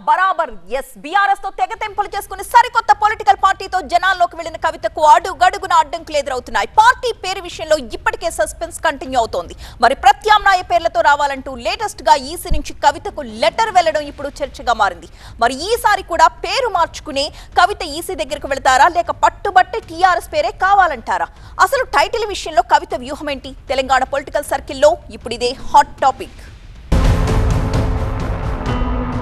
బరాబర్ బీఆర్ఎస్ తో తెగతెంపులు చేసుకుని సరికొత్త పొలిటికల్ పార్టీతో జనాల్లోకి వెళ్లిన కవితకు అడుగడుగున అడ్డంకులు ఎదురవుతున్నాయి. పార్టీ పేరు విషయంలో ఇప్పటికే సస్పెన్స్ కంటిన్యూ అవుతోంది. మరి ప్రత్యామ్నాయ పేర్లతో రావాలంటూ లేటెస్ట్ గా ఈసీ నుంచి కవితకు లెటర్ వెళ్లడం ఇప్పుడు చర్చగా మారింది. మరి ఈసారి కూడా పేరు మార్చుకుని కవిత ఈసీ దగ్గరకు వెళ్తారా లేక పట్టుబట్టి టీఆర్ఎస్ పేరే కావాలంటారా? అసలు టైటిల్ విషయంలో కవిత వ్యూహం ఏంటి? తెలంగాణ పొలిటికల్ సర్కిల్లో ఇప్పుడు ఇదే హాట్ టాపిక్.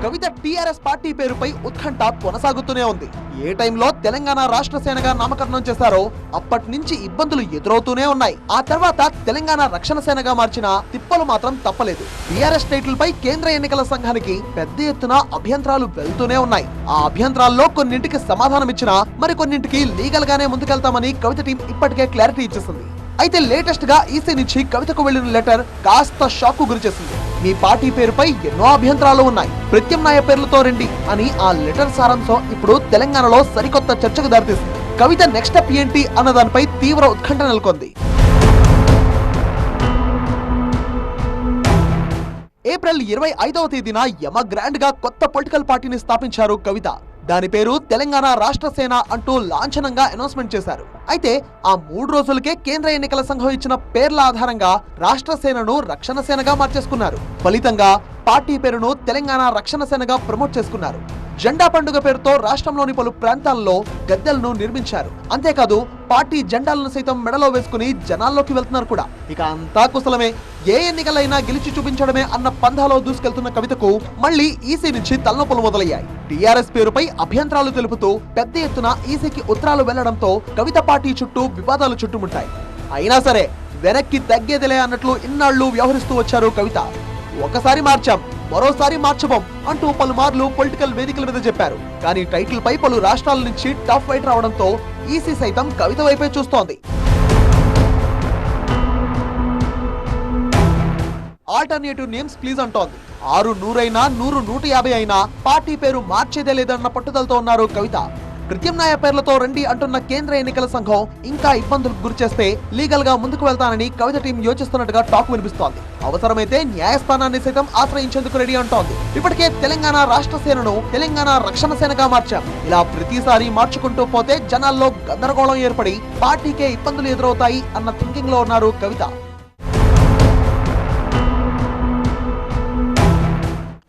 కవిత టీఆర్ఎస్ పార్టీ పేరుపై ఉత్కంఠ కొనసాగుతూనే ఉంది. ఏ టైంలో తెలంగాణ రాష్ట్ర సేనగా నామకరణం చేశారో అప్పటి నుంచి ఇబ్బందులు ఎదురవుతూనే ఉన్నాయి. ఆ తర్వాత తెలంగాణ రక్షణ సేనగా మార్చిన తిప్పలు మాత్రం తప్పలేదు. టీఆర్ఎస్ టైటిల్ పై కేంద్ర ఎన్నికల సంఘానికి పెద్ద ఎత్తున అభ్యంతరాలు వెళ్తూనే ఉన్నాయి. ఆ అభ్యంతరాల్లో కొన్నింటికి సమాధానం ఇచ్చినా మరికొన్నింటికి లీగల్ గానే ముందుకెళ్తామని కవిత టీం ఇప్పటికే క్లారిటీ ఇచ్చేసింది. అయితే లేటెస్ట్ గా ఈసీ నుంచి కవితకు వెళ్లిన లెటర్ కాస్త షాక్ కు గురిచేసింది. మీ పార్టీ పేరుపై ఎన్నో అభ్యంతరాలు ఉన్నాయి, ప్రత్యామ్నాయ పేర్లతో రండి అని ఆ లెటర్ సారాంశం ఇప్పుడు తెలంగాణలో సరికొత్త చర్చకు దారితీసింది. కవిత నెక్స్ట్ స్టెప్ ఏంటి అన్న దానిపై తీవ్ర ఉత్కంఠ నెలకొంది. ఏప్రిల్ 25వ తేదీన యమ గ్రాండ్ గా కొత్త పొలిటికల్ పార్టీని స్థాపించారు కవిత. దాని పేరు తెలంగాణ రాష్ట్ర సేన అంటూ లాంఛనంగా అనౌన్స్మెంట్ చేశారు. అయితే ఆ 3 రోజులకే కేంద్ర ఎన్నికల సంఘం ఇచ్చిన పేర్ల ఆధారంగా రాష్ట్ర సేనను రక్షణ సేనగా మార్చేసుకున్నారు. ఫలితంగా పార్టీ పేరును తెలంగాణ రక్షణ సేనగా ప్రమోట్ చేసుకున్నారు. జెండా పండుగ పేరుతో రాష్ట్రంలోని పలు ప్రాంతాల్లో గద్దెలను నిర్మించారు. అంతేకాదు పార్టీ జెండాలను సైతం మెడలో వేసుకుని జనాల్లోకి వెళ్తున్నారు కూడా. ఇక అంతా కుశలమే, ఏ ఎన్నికలైనా గెలిచి చూపించడమే అన్న పంధాలో దూసుకెళ్తున్న కవితకు మళ్లీ ఈసీ నుంచి తలనొప్పులు మొదలయ్యాయి. టీఆర్ఎస్ పేరుపై అభ్యంతరాలు తెలుపుతూ పెద్ద ఎత్తున ఈసీకి ఉత్తరాలు వెళ్లడంతో కవిత పార్టీ చుట్టూ వివాదాలు చుట్టుముట్టాయి. అయినా సరే వెనక్కి తగ్గేదిలే అన్నట్లు ఇన్నాళ్లు వ్యవహరిస్తూ వచ్చారు కవిత. ఒకసారి మార్చాం, మరోసారి మార్చబం అంటూ పలుమార్లు పొలిటికల్ వేదికల మీద చెప్పారు. కానీ టైటిల్ పై పలు రాష్ట్రాల నుంచి టఫ్ ఫైట్ రావడంతో ఈసీ సైతం కవిత వైపే చూస్తోంది. ఆల్టర్నేటివ్ నేమ్స్ ప్లీజ్ అంటోంది. 600 అయినా 100 150 అయినా పార్టీ పేరు మార్చేదే లేదన్న పట్టుదలతో ఉన్నారు కవిత. ప్రత్యామ్నాయ పేర్లతో రండి అంటున్న కేంద్ర ఎన్నికల సంఘం ఇంకా ఇబ్బందులకు గురిచేస్తే లీగల్ గా ముందుకు వెళ్తానని కవిత టీం యోచిస్తున్నట్టుగా టాక్ వినిపిస్తోంది. అవసరమైతే న్యాయస్థానాన్ని సైతం ఆశ్రయించేందుకు రెడీ అంటోంది. ఇప్పటికే తెలంగాణ రాష్ట్ర సేనను తెలంగాణ రక్షణ సేనగా మార్చాం. ఇలా ప్రతిసారి మార్చుకుంటూ పోతే జనాల్లో గందరగోళం ఏర్పడి పార్టీకే ఇబ్బందులు ఎదురవుతాయి అన్న థింకింగ్ లో ఉన్నారు కవిత.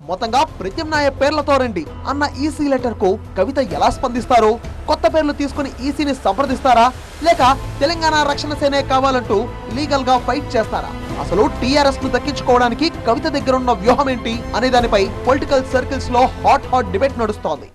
మొత్తంగా ప్రత్యామ్నాయ పేర్లతో రండి అన్న ఈసీ లెటర్ కు కవిత ఎలా స్పందిస్తారో, కొత్త పేర్లు తీసుకుని ఈసీని సంప్రదిస్తారా లేక తెలంగాణ రక్షణ సేనే కావాలంటూ లీగల్ గా ఫైట్ చేస్తారా? అసలు టీఆర్ఎస్ ను దక్కించుకోవడానికి కవిత దగ్గరున్న వ్యూహం ఏంటి అనే దానిపై పొలిటికల్ సర్కిల్స్ లో హాట్ డిబేట్ నడుస్తోంది.